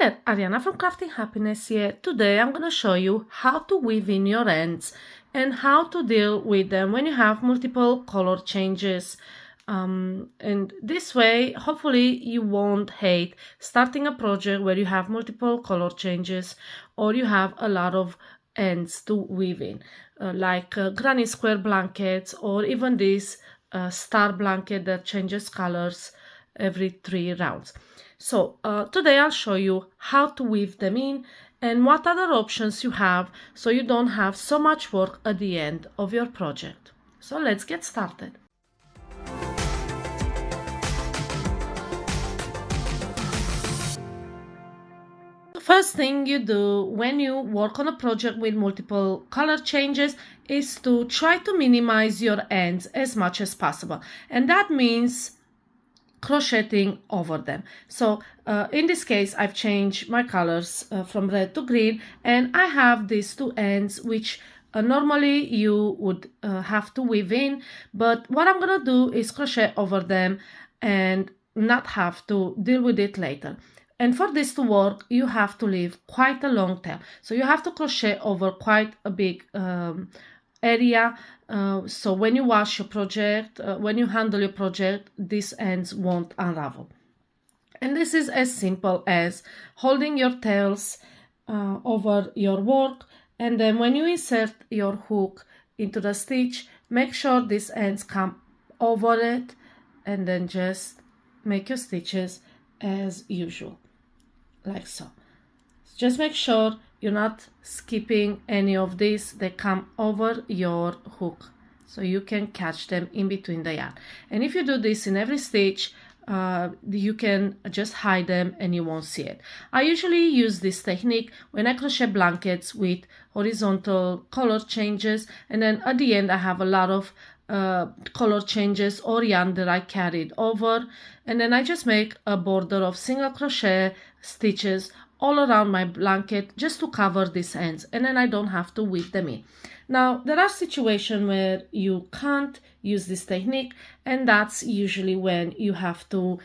there, Ariana from Crafting Happiness here. Today I'm going to show you how to weave in your ends and how to deal with them when you have multiple color changes. And this way, hopefully you won't hate starting a project where you have multiple color changes or you have a lot of ends to weave in, like granny square blankets or even this star blanket that changes colors every 3 rounds. So today I'll show you how to weave them in and what other options you have so you don't have so much work at the end of your project. So let's get started. The first thing you do when you work on a project with multiple color changes is to try to minimize your ends as much as possible, and that means crocheting over them. So in this case I've changed my colors from red to green, and I have these 2 ends which normally you would have to weave in, but what I'm gonna do is crochet over them and not have to deal with it later. And for this to work, you have to leave quite a long tail, so you have to crochet over quite a big area, so when you wash your project, when you handle your project, these ends won't unravel. And this is as simple as holding your tails over your work, and then when you insert your hook into the stitch, make sure these ends come over it, and then just make your stitches as usual, like so. Just make sure you're not skipping any of these. They come over your hook so you can catch them in between the yarn. And if you do this in every stitch, you can just hide them and you won't see it. I usually use this technique when I crochet blankets with horizontal color changes, and then at the end I have a lot of color changes or yarn that I carried over, and then I just make a border of single crochet stitches all around my blanket just to cover these ends, and then I don't have to weave them in. Now there are situations where you can't use this technique, and that's usually when you have to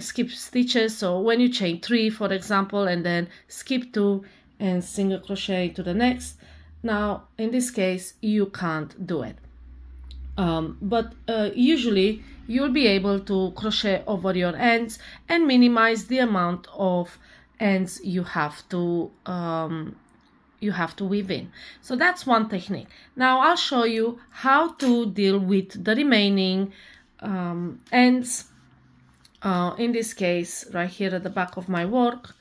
skip stitches. So when you chain 3, for example, and then skip 2 and single crochet to the next. Now in this case you can't do it, but usually you'll be able to crochet over your ends and minimize the amount of ends you have to weave in. So that's one technique. Now I'll show you how to deal with the remaining ends. In this case, right here at the back of my work,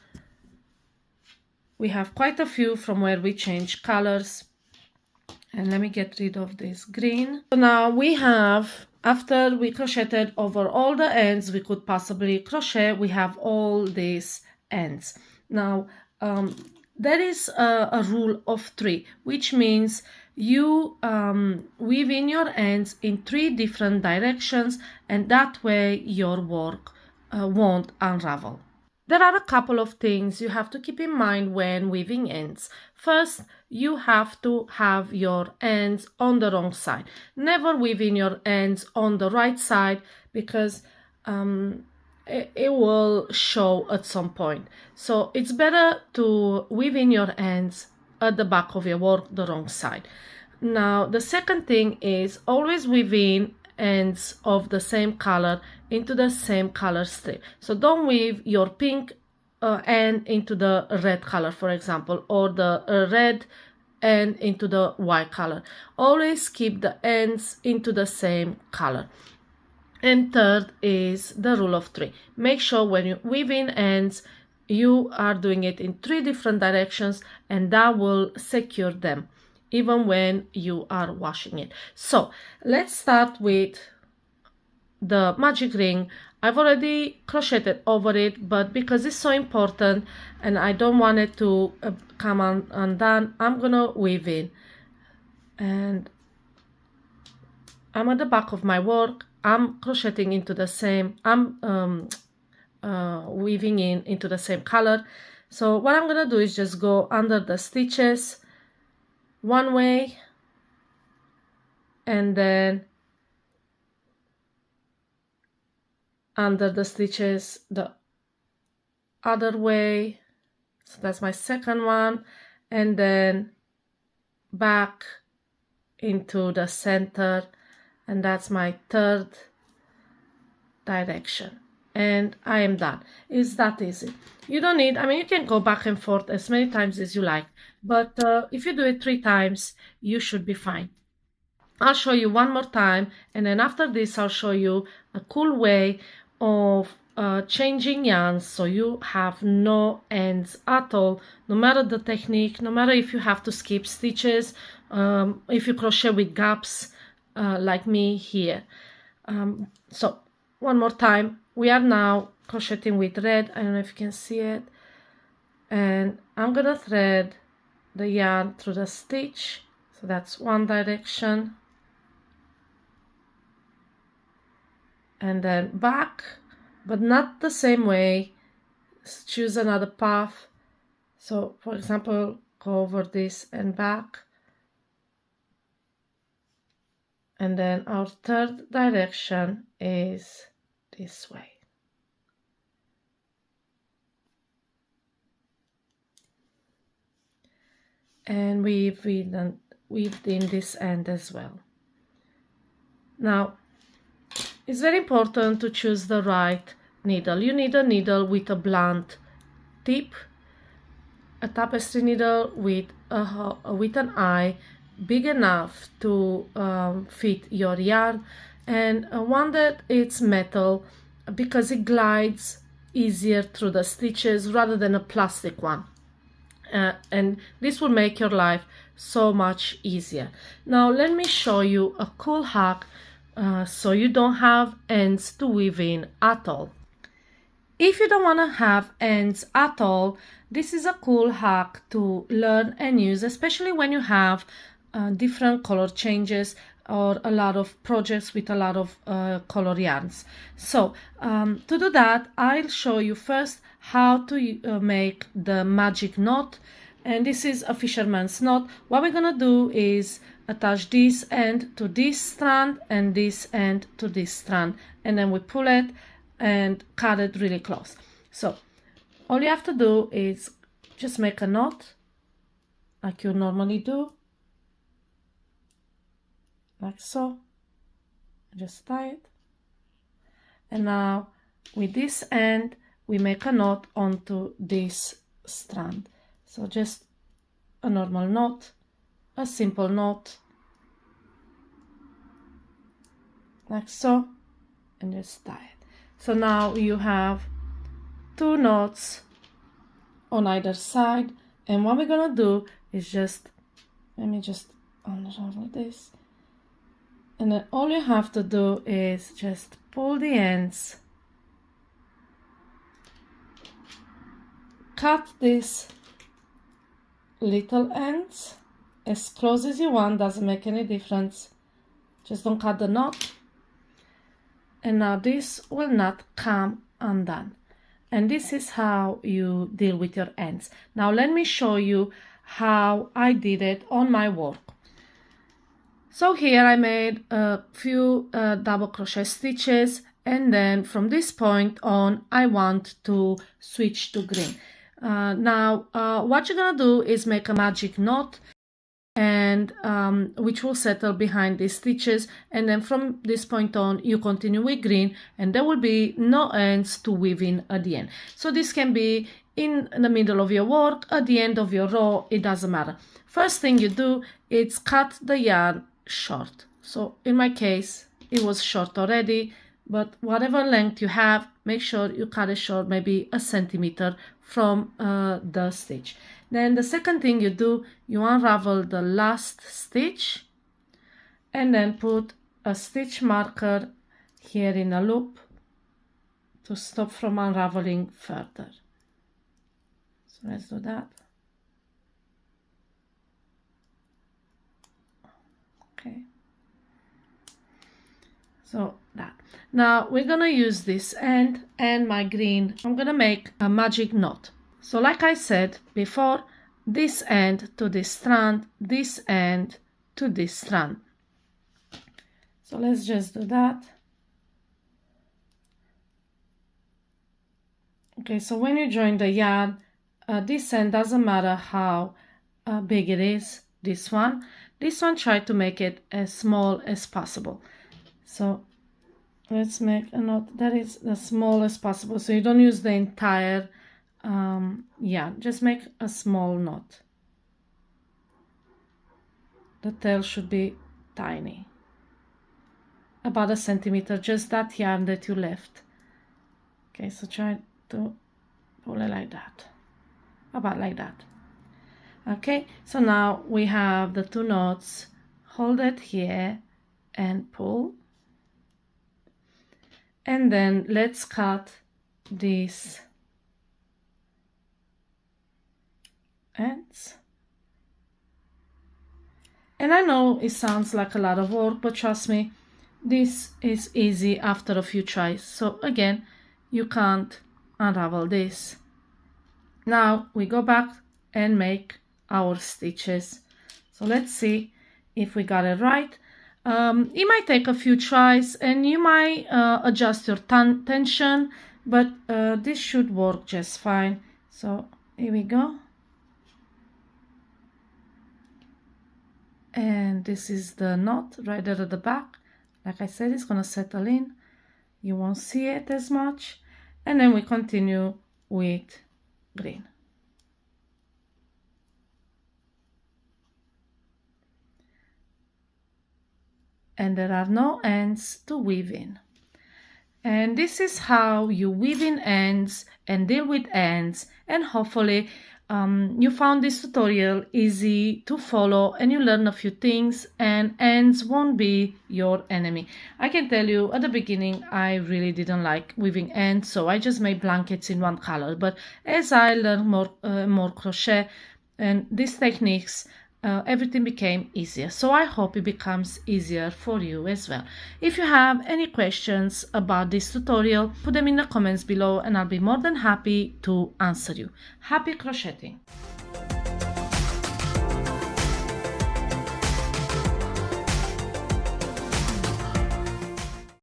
we have quite a few from where we change colors. And let me get rid of this green. So now we have, after we crocheted over all the ends we could possibly crochet, we have all these ends. Now there is a rule of 3, which means you weave in your ends in 3 different directions, and that way your work won't unravel. There are a couple of things you have to keep in mind when weaving ends. First, you have to have your ends on the wrong side. Never weave in your ends on the right side, because it will show at some point. So it's better to weave in your ends at the back of your work, the wrong side. Now the second thing is always weave in ends of the same color into the same color strip. So don't weave your pink end into the red color, for example, or the red end into the white color. Always keep the ends into the same color. And third is the rule of 3. Make sure when you weave in ends, you are doing it in 3 different directions, and that will secure them even when you are washing it. So let's start with the magic ring. I've already crocheted over it, but because it's so important and I don't want it to come undone, I'm gonna weave in. And I'm at the back of my work. I'm crocheting into the same, I'm weaving in into the same color. So what I'm gonna do is just go under the stitches one way, and then under the stitches the other way. So that's my second one, and then back into the center, and that's my third direction, and I am done. It's that easy. You don't need, I mean, you can go back and forth as many times as you like, but if you do it 3 times, you should be fine. I'll show you one more time, and then after this I'll show you a cool way of changing yarns so you have no ends at all, no matter the technique, no matter if you have to skip stitches, if you crochet with gaps like me here. So one more time, we are now crocheting with red. I don't know if you can see it, and I'm gonna thread the yarn through the stitch. So that's one direction, and then back, but not the same way. Choose another path. So for example, go over this and back, and then our third direction is this way. And we've in this end as well. Now it's very important to choose the right needle. You need a needle with a blunt tip, a tapestry needle with an eye big enough to fit your yarn, and one that it's metal because it glides easier through the stitches rather than a plastic one. And this will make your life so much easier. Now let me show you a cool hack so you don't have ends to weave in at all. If you don't want to have ends at all, this is a cool hack to learn and use, especially when you have different color changes or a lot of projects with a lot of color yarns. So to do that, I'll show you first how to make the magic knot, and this is a fisherman's knot. What we're gonna do is attach this end to this strand and this end to this strand, and then we pull it and cut it really close. So all you have to do is just make a knot like you normally do, like so. Just tie it, and now with this end we make a knot onto this strand. So just a normal knot, a simple knot, like so, and just tie it. So now you have 2 knots on either side, and what we're gonna do is just, let me just unravel this, and then all you have to do is just pull the ends, cut these little ends as close as you want, doesn't make any difference, just don't cut the knot, and now this will not come undone. And this is how you deal with your ends. Now let me show you how I did it on my work. So here I made a few double crochet stitches, and then from this point on I want to switch to green. Now what you're gonna do is make a magic knot, and which will settle behind these stitches, and then from this point on you continue with green, and there will be no ends to weave in at the end. So this can be in the middle of your work, at the end of your row, it doesn't matter. First thing you do is cut the yarn short. So in my case it was short already, but whatever length you have, make sure you cut it short, maybe a centimeter from the stitch. Then the second thing you do, you unravel the last stitch and then put a stitch marker here in a loop to stop from unraveling further. So let's do that. Okay. So that. Now we're gonna use this end and my green. I'm gonna make a magic knot. So like I said before, this end to this strand, this end to this strand. So let's just do that. Okay, so when you join the yarn, this end doesn't matter how big it is. This one try to make it as small as possible. So let's make a knot that is the smallest possible, so you don't use the entire yarn, just make a small knot. The tail should be tiny, about 1 centimeter, just that yarn that you left. Okay, so try to pull it like that, about like that. Okay, so now we have the 2 knots. Hold it here and pull, and then let's cut these ends. And I know it sounds like a lot of work, but trust me, this is easy after a few tries. So again, you can't unravel this. Now we go back and make our stitches. So let's see if we got it right. It might take a few tries and you might adjust your tension, but this should work just fine. So here we go. And this is the knot right there at the back. Like I said, it's gonna settle in. You won't see it as much. And then we continue with green. And there are no ends to weave in. And this is how you weave in ends and deal with ends, and hopefully you found this tutorial easy to follow and you learn a few things, and ends won't be your enemy. I can tell you at the beginning I really didn't like weaving ends, so I just made blankets in one color, but as I learned more crochet and these techniques, everything became easier. So I hope it becomes easier for you as well. If you have any questions about this tutorial, put them in the comments below and I'll be more than happy to answer you. Happy crocheting!